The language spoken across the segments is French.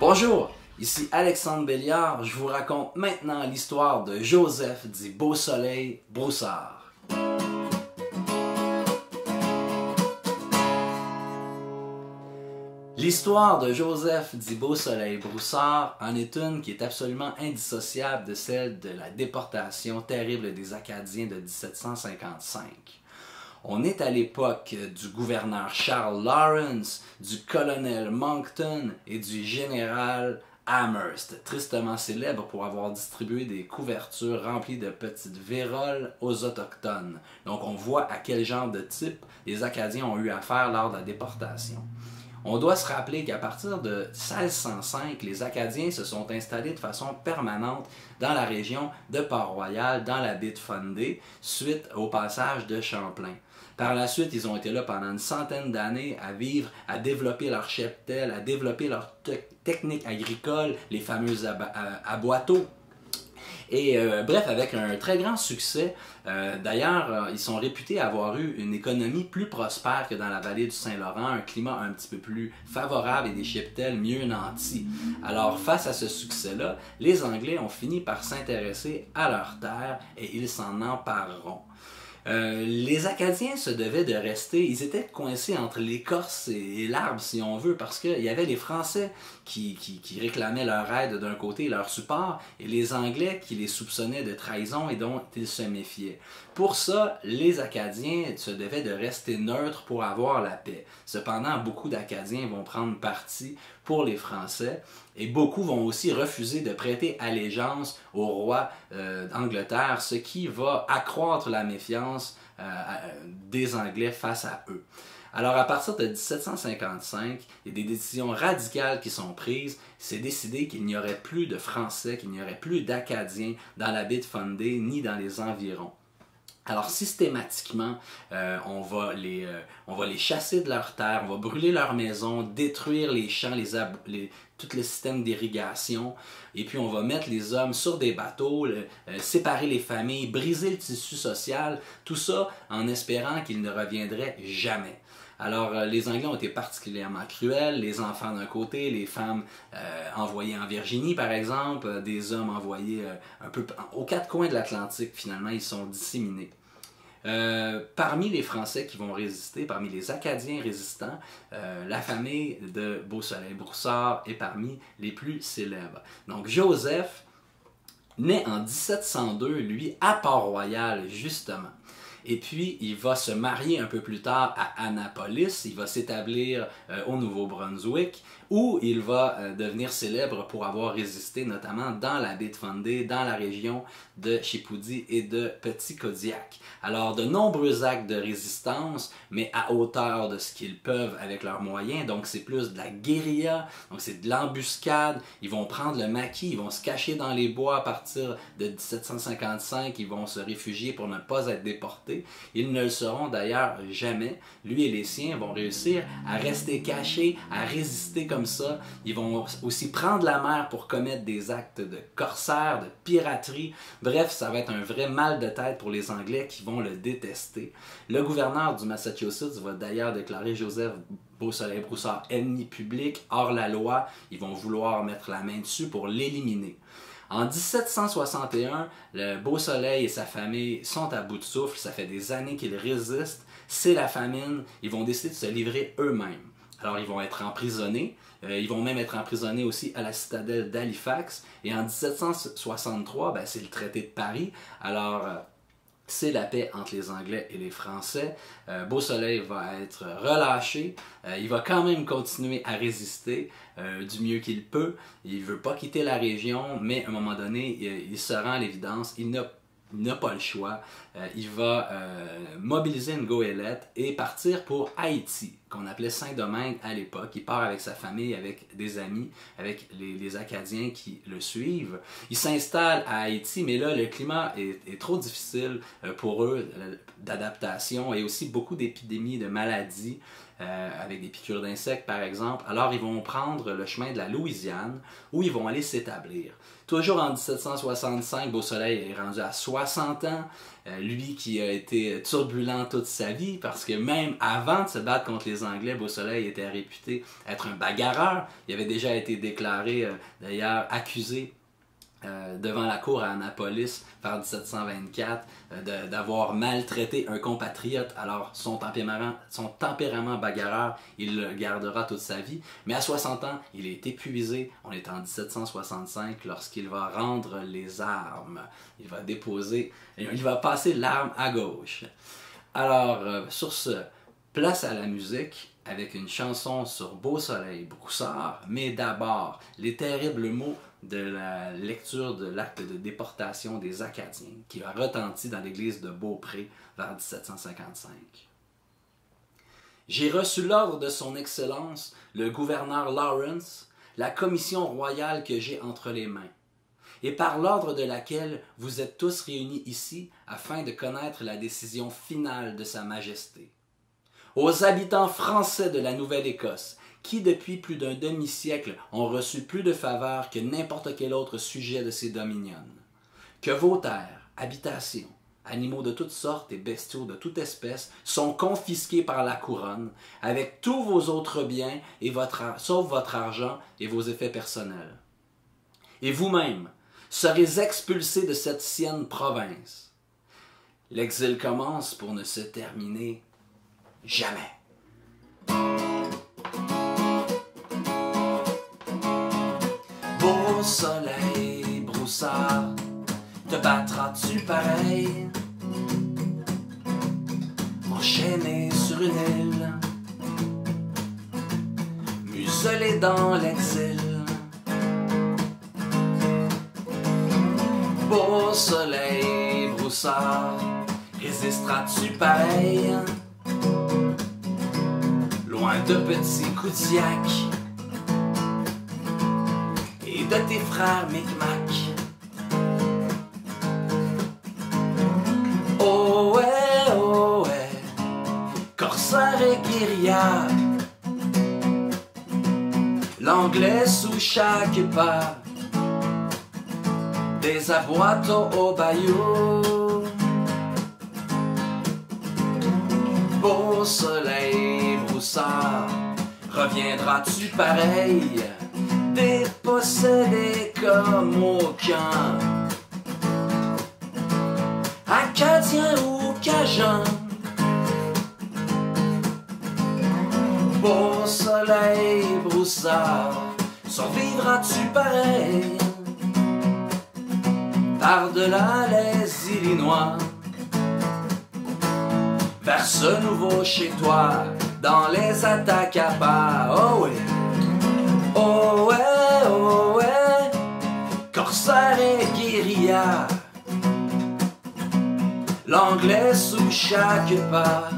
Bonjour, ici Alexandre Béliard, je vous raconte maintenant l'histoire de Joseph dit Beausoleil Broussard. L'histoire de Joseph dit Beausoleil Broussard en est une qui est absolument indissociable de celle de la déportation terrible des Acadiens de 1755. On est à l'époque du gouverneur Charles Lawrence, du colonel Monckton et du général Amherst, tristement célèbre pour avoir distribué des couvertures remplies de petites véroles aux Autochtones. Donc on voit à quel genre de type les Acadiens ont eu affaire lors de la déportation. On doit se rappeler qu'à partir de 1605, les Acadiens se sont installés de façon permanente dans la région de Port-Royal, dans la baie de Fundy, suite au passage de Champlain. Par la suite, ils ont été là pendant une centaine d'années à vivre, à développer leur cheptel, à développer leur technique agricole, les fameux aboiteaux. Et bref, avec un très grand succès. D'ailleurs, ils sont réputés avoir eu une économie plus prospère que dans la vallée du Saint-Laurent, un climat un petit peu plus favorable et des cheptels mieux nantis. Alors, face à ce succès-là, les Anglais ont fini par s'intéresser à leurs terres et ils s'en empareront. Les Acadiens se devaient de rester, ils étaient coincés entre l'écorce et l'arbre si on veut, parce qu'il y avait les Français qui réclamaient leur aide d'un côté, leur support, et les Anglais qui les soupçonnaient de trahison et dont ils se méfiaient. Pour ça, les Acadiens se devaient de rester neutres pour avoir la paix. Cependant, beaucoup d'Acadiens vont prendre parti pour les Français et beaucoup vont aussi refuser de prêter allégeance au roi d'Angleterre, ce qui va accroître la méfiance des Anglais face à eux. Alors, à partir de 1755, il y a des décisions radicales qui sont prises. C'est décidé qu'il n'y aurait plus de Français, qu'il n'y aurait plus d'Acadiens dans la baie de Fundy ni dans les environs. Alors systématiquement, on va les chasser de leurs terres, on va brûler leurs maisons, détruire les champs, tout le système d'irrigation, et puis on va mettre les hommes sur des bateaux, séparer les familles, briser le tissu social, tout ça en espérant qu'ils ne reviendraient jamais. Alors, les Anglais ont été particulièrement cruels, les enfants d'un côté, les femmes envoyées en Virginie, par exemple, des hommes envoyés un peu aux quatre coins de l'Atlantique, finalement, ils sont disséminés. Parmi les Français qui vont résister, parmi les Acadiens résistants, la famille de Beausoleil Broussard est parmi les plus célèbres. Donc, Joseph naît en 1702, lui, à Port-Royal, justement. Et puis, il va se marier un peu plus tard à Annapolis, il va s'établir au Nouveau-Brunswick, où il va devenir célèbre pour avoir résisté notamment dans la baie de Fundy, dans la région de Chipoudy et de Petit-Kodiak. Alors, de nombreux actes de résistance, mais à hauteur de ce qu'ils peuvent avec leurs moyens, donc c'est plus de la guérilla, donc c'est de l'embuscade, ils vont prendre le maquis, ils vont se cacher dans les bois à partir de 1755, ils vont se réfugier pour ne pas être déportés. Ils ne le seront d'ailleurs jamais. Lui et les siens vont réussir à rester cachés, à résister comme ça. Ils vont aussi prendre la mer pour commettre des actes de corsaire, de piraterie. Bref, ça va être un vrai mal de tête pour les Anglais qui vont le détester. Le gouverneur du Massachusetts va d'ailleurs déclarer Joseph Beausoleil Broussard ennemi public, hors la loi. Ils vont vouloir mettre la main dessus pour l'éliminer. En 1761, le Beausoleil et sa famille sont à bout de souffle, ça fait des années qu'ils résistent, c'est la famine, ils vont décider de se livrer eux-mêmes. Alors ils vont être emprisonnés, ils vont même être emprisonnés aussi à la citadelle d'Halifax, et en 1763, ben, c'est le traité de Paris, alors c'est la paix entre les Anglais et les Français. Beausoleil va être relâché. Il va quand même continuer à résister du mieux qu'il peut. Il ne veut pas quitter la région, mais à un moment donné, il se rend à l'évidence. Il n'a pas le choix. Il va mobiliser une goélette et partir pour Haïti, qu'on appelait Saint-Domingue à l'époque. Il part avec sa famille, avec des amis, avec les Acadiens qui le suivent. Il s'installe à Haïti, mais là, le climat est trop difficile pour eux d'adaptation et aussi beaucoup d'épidémies, de maladies, avec des piqûres d'insectes par exemple. Alors ils vont prendre le chemin de la Louisiane où ils vont aller s'établir. Toujours en 1765, Beausoleil est rendu à 60 ans. Lui qui a été turbulent toute sa vie, parce que même avant de se battre contre les Anglais, Beausoleil était réputé être un bagarreur. Il avait déjà été déclaré, d'ailleurs accusé devant la cour à Annapolis vers 1724 d'avoir maltraité un compatriote. Alors son tempérament bagarreur, il le gardera toute sa vie. Mais à 60 ans, il est épuisé. On est en 1765 lorsqu'il va rendre les armes. Il va passer l'arme à gauche. Alors, sur ce, place à la musique avec une chanson sur Beausoleil Broussard, mais d'abord les terribles mots de la lecture de l'acte de déportation des Acadiens qui a retenti dans l'église de Beaupré vers 1755. J'ai reçu l'ordre de son Excellence, le gouverneur Lawrence, la commission royale que j'ai entre les mains, et par l'ordre de laquelle vous êtes tous réunis ici afin de connaître la décision finale de Sa Majesté. Aux habitants français de la Nouvelle-Écosse, qui depuis plus d'un demi-siècle ont reçu plus de faveurs que n'importe quel autre sujet de ces dominions, que vos terres, habitations, animaux de toutes sortes et bestiaux de toute espèce sont confisqués par la couronne, avec tous vos autres biens, sauf votre argent et vos effets personnels. Et vous-même serez expulsés de cette sienne province. L'exil commence pour ne se terminer jamais. Beausoleil Broussard, te battras-tu pareil, enchaîné sur une île, muselé dans l'exil? Beausoleil Broussard, résisteras-tu pareil, loin de petits Coudiac et de tes frères Micmac? Oh ouais, corsaire et guérilla, l'anglais sous chaque pas, des aboites au bayou. Beausoleil Broussard, reviendras-tu pareil, dépossédé comme aucun, Acadien ou Cajun? Beausoleil Broussard, survivras-tu pareil, par-delà les Illinois, vers ce nouveau chez toi, dans les attaques à pas? Oh ouais, oh ouais, oh ouais, corsaire et guérilla, l'anglais sous chaque pas,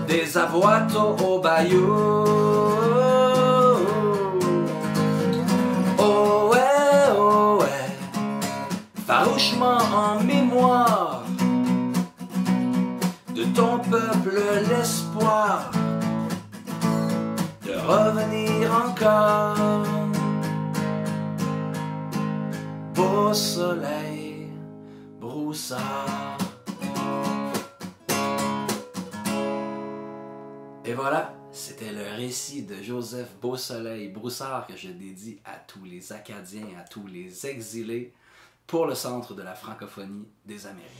des aboites au bayou. Oh ouais, farouchement en mémoire de ton peuple l'espoir de revenir encore. Beausoleil Broussard. Et voilà, c'était le récit de Joseph Beausoleil Broussard que je dédie à tous les Acadiens, à tous les exilés pour le Centre de la francophonie des Amériques.